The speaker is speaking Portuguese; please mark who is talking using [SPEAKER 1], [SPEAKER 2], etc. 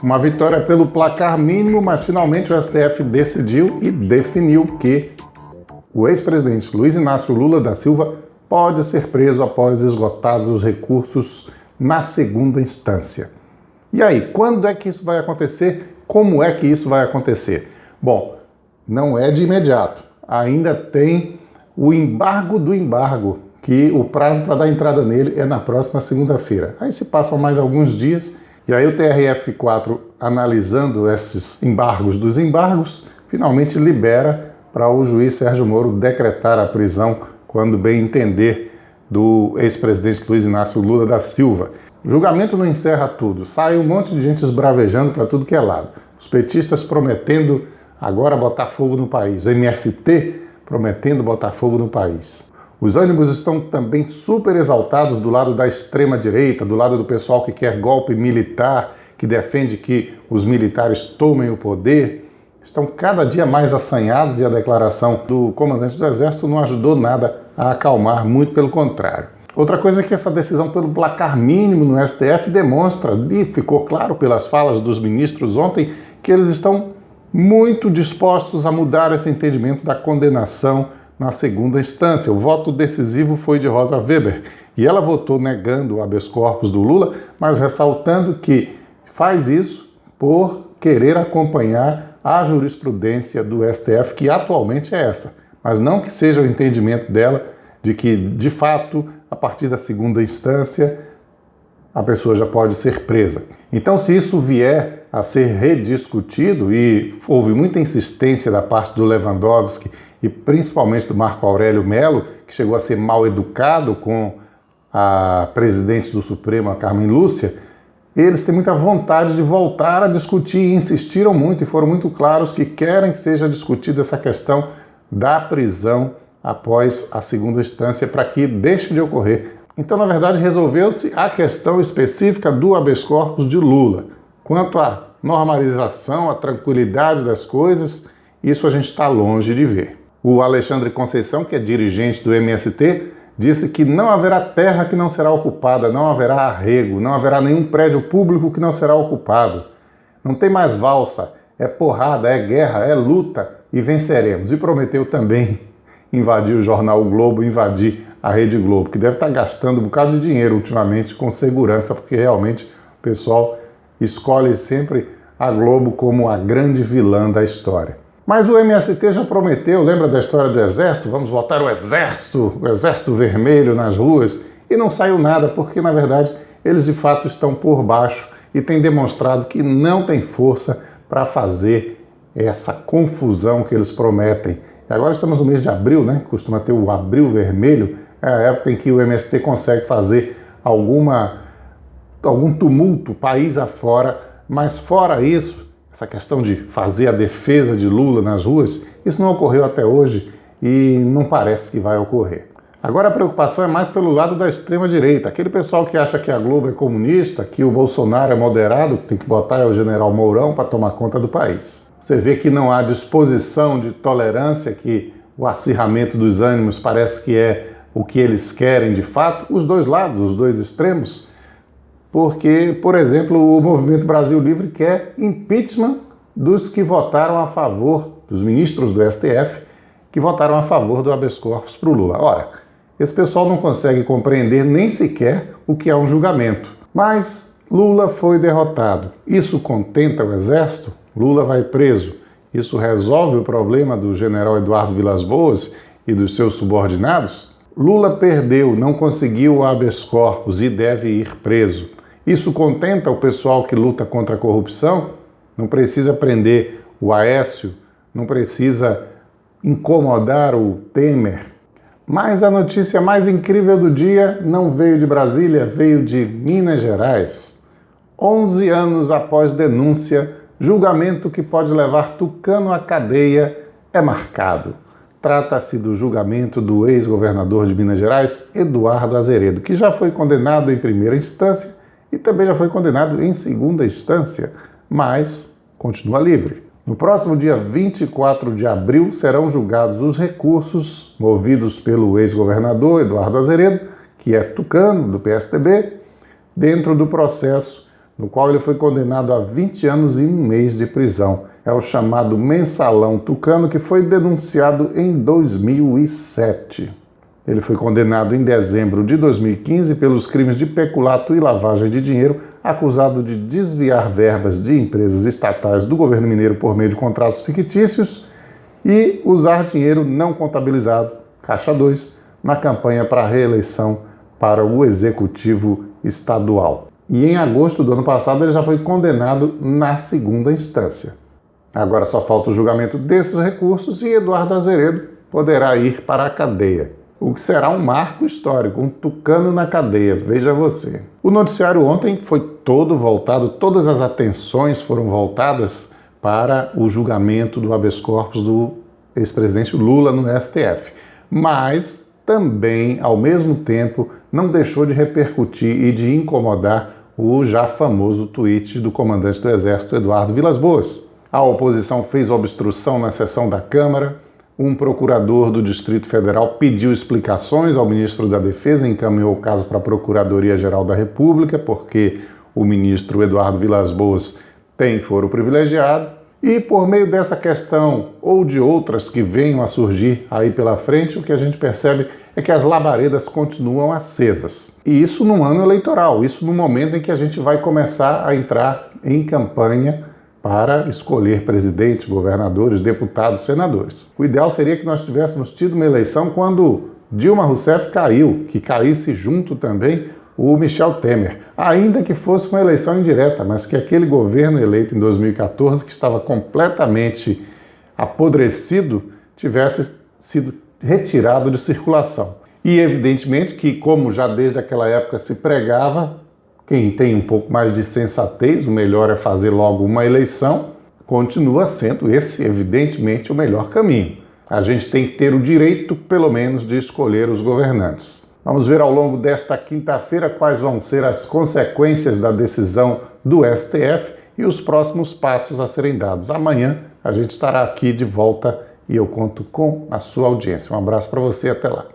[SPEAKER 1] Uma vitória pelo placar mínimo, mas finalmente o STF decidiu e definiu que o ex-presidente Luiz Inácio Lula da Silva pode ser preso após esgotados os recursos na segunda instância. E aí, quando é que isso vai acontecer? Como é que isso vai acontecer? Bom, não é de imediato. Ainda tem o embargo do embargo, que o prazo para dar entrada nele é na próxima segunda-feira. Aí se passam mais alguns dias, e aí o TRF4, analisando esses embargos dos embargos, finalmente libera para o juiz Sérgio Moro decretar a prisão quando bem entender do ex-presidente Luiz Inácio Lula da Silva. O julgamento não encerra tudo, sai um monte de gente esbravejando para tudo que é lado. Os petistas prometendo agora botar fogo no país, o MST prometendo botar fogo no país. Os ânimos estão também super exaltados do lado da extrema-direita, do lado do pessoal que quer golpe militar, que defende que os militares tomem o poder. Estão cada dia mais assanhados e a declaração do comandante do Exército não ajudou nada a acalmar, muito pelo contrário. Outra coisa é que essa decisão pelo placar mínimo no STF demonstra, e ficou claro pelas falas dos ministros ontem, que eles estão muito dispostos a mudar esse entendimento da condenação na segunda instância. O voto decisivo foi de Rosa Weber e ela votou negando o habeas corpus do Lula, mas ressaltando que faz isso por querer acompanhar a jurisprudência do STF, que atualmente é essa, mas não que seja o entendimento dela de que, de fato, a partir da segunda instância, a pessoa já pode ser presa. Então, se isso vier a ser rediscutido, e houve muita insistência da parte do Lewandowski e principalmente do Marco Aurélio Mello, que chegou a ser mal educado com a presidente do Supremo, a Carmen Lúcia, eles têm muita vontade de voltar a discutir e insistiram muito e foram muito claros que querem que seja discutida essa questão da prisão após a segunda instância para que deixe de ocorrer. Então, na verdade, resolveu-se a questão específica do habeas corpus de Lula. Quanto à normalização, à tranquilidade das coisas, isso a gente está longe de ver. O Alexandre Conceição, que é dirigente do MST, disse que não haverá terra que não será ocupada, não haverá arrego, não haverá nenhum prédio público que não será ocupado. Não tem mais valsa, é porrada, é guerra, é luta e venceremos. E prometeu também invadir o jornal O Globo, invadir a Rede Globo, que deve estar gastando um bocado de dinheiro ultimamente com segurança, porque realmente o pessoal escolhe sempre a Globo como a grande vilã da história. Mas o MST já prometeu, lembra da história do Exército? Vamos botar o Exército Vermelho nas ruas, e não saiu nada, porque na verdade eles de fato estão por baixo e têm demonstrado que não tem força para fazer essa confusão que eles prometem. E agora estamos no mês de abril, né? Costuma ter o Abril Vermelho, é a época em que o MST consegue fazer algum tumulto país afora, mas fora isso, essa questão de fazer a defesa de Lula nas ruas, isso não ocorreu até hoje e não parece que vai ocorrer. Agora a preocupação é mais pelo lado da extrema-direita, aquele pessoal que acha que a Globo é comunista, que o Bolsonaro é moderado, que tem que botar o general Mourão para tomar conta do país. Você vê que não há disposição de tolerância, que o acirramento dos ânimos parece que é o que eles querem de fato, os dois lados, os dois extremos, porque, por exemplo, o Movimento Brasil Livre quer impeachment dos que votaram a favor, dos ministros do STF, que votaram a favor do habeas corpus para o Lula. Ora, esse pessoal não consegue compreender nem sequer o que é um julgamento. Mas Lula foi derrotado. Isso contenta o Exército? Lula vai preso. Isso resolve o problema do general Eduardo Vilas Boas e dos seus subordinados? Lula perdeu, não conseguiu o habeas corpus e deve ir preso. Isso contenta o pessoal que luta contra a corrupção? Não precisa prender o Aécio, não precisa incomodar o Temer. Mas a notícia mais incrível do dia não veio de Brasília, veio de Minas Gerais. 11 anos após denúncia, julgamento que pode levar Tucano à cadeia é marcado. Trata-se do julgamento do ex-governador de Minas Gerais, Eduardo Azeredo, que já foi condenado em primeira instância e também já foi condenado em segunda instância, mas continua livre. No próximo dia 24 de abril serão julgados os recursos movidos pelo ex-governador Eduardo Azeredo, que é tucano, do PSDB, dentro do processo no qual ele foi condenado a 20 anos e 1 mês de prisão. É o chamado Mensalão Tucano, que foi denunciado em 2007. Ele foi condenado em dezembro de 2015 pelos crimes de peculato e lavagem de dinheiro, acusado de desviar verbas de empresas estatais do governo mineiro por meio de contratos fictícios e usar dinheiro não contabilizado, caixa 2, na campanha para a reeleição para o Executivo Estadual. E em agosto do ano passado ele já foi condenado na segunda instância. Agora só falta o julgamento desses recursos e Eduardo Azeredo poderá ir para a cadeia. O que será um marco histórico, um tucano na cadeia, veja você. O noticiário ontem foi todo voltado, todas as atenções foram voltadas para o julgamento do habeas corpus do ex-presidente Lula no STF. Mas também, ao mesmo tempo, não deixou de repercutir e de incomodar o já famoso tweet do comandante do Exército, Eduardo Vilas Boas. A oposição fez obstrução na sessão da Câmara, um procurador do Distrito Federal pediu explicações ao ministro da Defesa, encaminhou o caso para a Procuradoria-Geral da República, porque o ministro Eduardo Vilas Boas tem foro privilegiado, e por meio dessa questão ou de outras que venham a surgir aí pela frente, o que a gente percebe é que as labaredas continuam acesas. E isso num ano eleitoral, isso no momento em que a gente vai começar a entrar em campanha para escolher presidente, governadores, deputados, senadores. O ideal seria que nós tivéssemos tido uma eleição quando Dilma Rousseff caiu, que caísse junto também o Michel Temer, ainda que fosse uma eleição indireta, mas que aquele governo eleito em 2014, que estava completamente apodrecido, tivesse sido retirado de circulação. E evidentemente que, como já desde aquela época se pregava, quem tem um pouco mais de sensatez, o melhor é fazer logo uma eleição, continua sendo esse, evidentemente, o melhor caminho. A gente tem que ter o direito, pelo menos, de escolher os governantes. Vamos ver ao longo desta quinta-feira quais vão ser as consequências da decisão do STF e os próximos passos a serem dados. Amanhã a gente estará aqui de volta e eu conto com a sua audiência. Um abraço para você e até lá.